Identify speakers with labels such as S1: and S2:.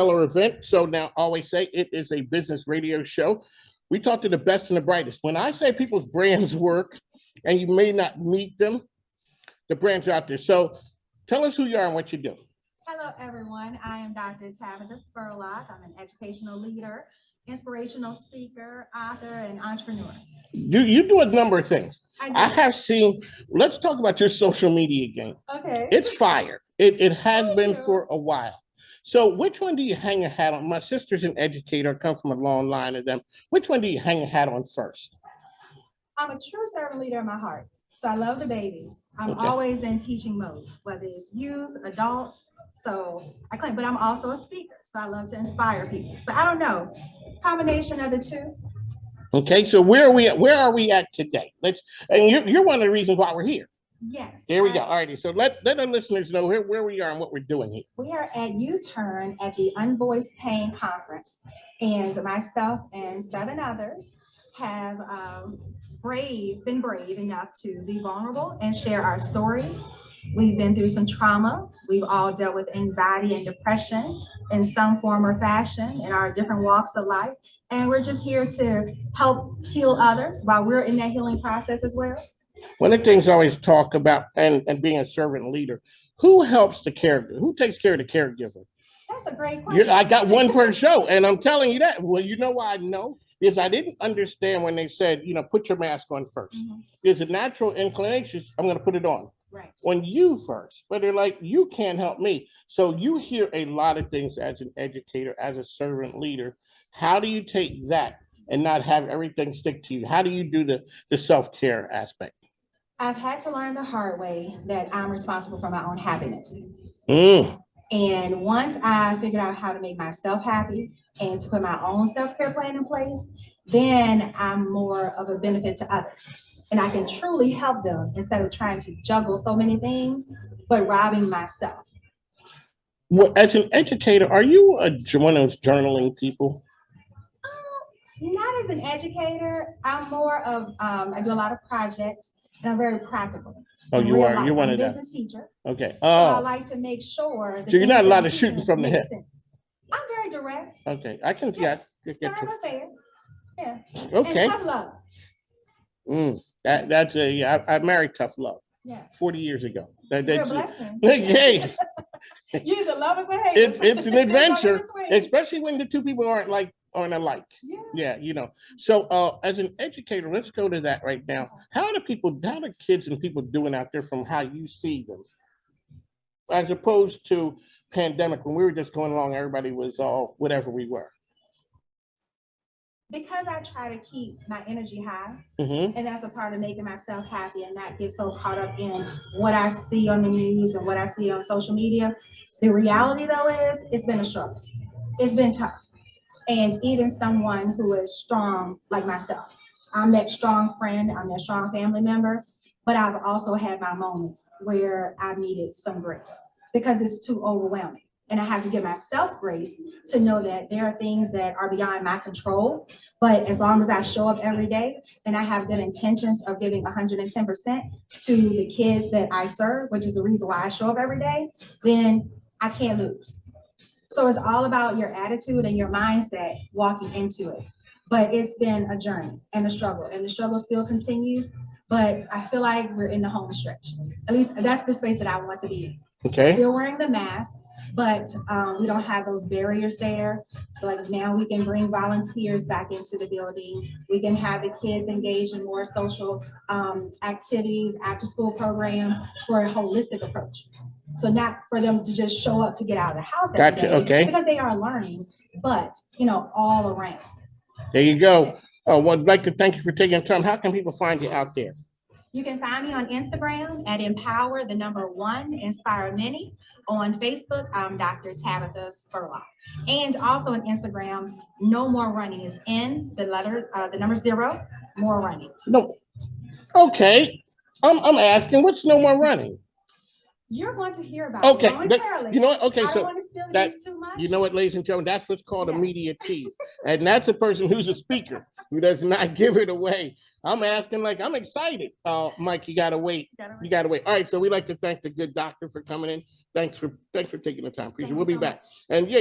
S1: event. So now always say it is a business radio show. We talk to the best and the brightest. When I say people's brands work and you may not meet them, the brands are out there. So tell us who you are and what you do.
S2: Hello, everyone. I am Dr. Tabitha Spurlock. I'm an educational leader, inspirational speaker, author, and entrepreneur.
S1: You do a number of things.
S2: I
S1: have seen, let's talk about your social media game.
S2: Okay.
S1: It's fire. It has been for a while. So which one do you hang your hat on? My sister's an educator, come from a long line of them. Which one do you hang your hat on first?
S2: I'm a true servant leader in my heart. So I love the babies. I'm always in teaching mode, whether it's youth, adults. So I claim, but I'm also a speaker. So I love to inspire people. So I don't know, combination of the two.
S1: Okay, so where are we at today? And you're one of the reasons why we're here.
S2: Yes.
S1: There we go. All righty. So let the listeners know where we are and what we're doing here.
S2: We are at U-Turn at the Unvoiced Pain Conference. And myself and 7 others have been brave enough to be vulnerable and share our stories. We've been through some trauma. We've all dealt with anxiety and depression in some form or fashion in our different walks of life. And we're just here to help heal others while we're in that healing process as well.
S1: One of the things I always talk about and being a servant leader, who helps the caregiver? Who takes care of the caregiver?
S2: That's a great question.
S1: I got one per show, and I'm telling you that. Well, you know why I know? Because I didn't understand when they said, put your mask on first. There's a natural inclination, I'm going to put it on.
S2: Right.
S1: On you first, but they're like, you can't help me. So you hear a lot of things as an educator, as a servant leader. How do you take that and not have everything stick to you? How do you do the self-care aspect?
S2: I've had to learn the hard way that I'm responsible for my own happiness. And once I figured out how to make myself happy and to put my own self-care plan in place, then I'm more of a benefit to others. And I can truly help them instead of trying to juggle so many things, but robbing myself.
S1: Well, as an educator, are you one of those journaling people?
S2: Not as an educator. I'm more of, I do a lot of projects and I'm very practical.
S1: Oh, you are? You're one of them.
S2: I'm a business teacher.
S1: Okay.
S2: So I like to make sure.
S1: So you're not a lot of shooting from the hip.
S2: I'm very direct.
S1: Okay. I can get
S2: to fair. Yeah.
S1: Okay.
S2: And tough love.
S1: I married tough love.
S2: Yeah.
S1: 40 years ago.
S2: You're a blessing.
S1: Hey.
S2: You either love us or hate us.
S1: It's an adventure, especially when the two people aren't alike. Yeah. So as an educator, let's go to that right now. How are the kids and people doing out there from how you see them? As opposed to pandemic, when we were just going along, everybody was all whatever we were.
S2: Because I try to keep my energy high, and that's a part of making myself happy and not get so caught up in what I see on the news and what I see on social media. The reality, though, is it's been a struggle. It's been tough. And even someone who is strong like myself, I'm that strong friend, I'm that strong family member, but I've also had my moments where I've needed some grace because it's too overwhelming. And I have to give myself grace to know that there are things that are beyond my control. But as long as I show up every day and I have good intentions of giving 110% to the kids that I serve, which is the reason why I show up every day, then I can't lose. So it's all about your attitude and your mindset walking into it. But it's been a journey and a struggle still continues. But I feel like we're in the home stretch. At least that's the space that I want to be in.
S1: Okay.
S2: Still wearing the mask, but we don't have those barriers there. So like now we can bring volunteers back into the building. We can have the kids engaged in more social activities, after school programs for a holistic approach. So not for them to just show up to get out of the house every day,
S1: okay.
S2: Because they are learning, but all around.
S1: There you go. Well, I'd like to thank you for taking time. How can people find you out there?
S2: You can find me on Instagram at empower1 inspire many. On Facebook, I'm Dr. Tabitha Spurlock. And also on Instagram, no more running is in the number 0, more running.
S1: No. Okay. I'm asking, what's no more running?
S2: You're going to hear about
S1: it
S2: momentarily.
S1: You know what? Okay,
S2: I don't
S1: so
S2: want to spill this too much.
S1: You know what, ladies and gentlemen, that's what's called a media tease. And that's a person who's a speaker who does not give it away. I'm asking, like, I'm excited. Mike, you gotta wait. You gotta wait. All right, so we'd like to thank the good doctor for coming in. Thanks for taking the time. Appreciate it. We'll be back. And yeah.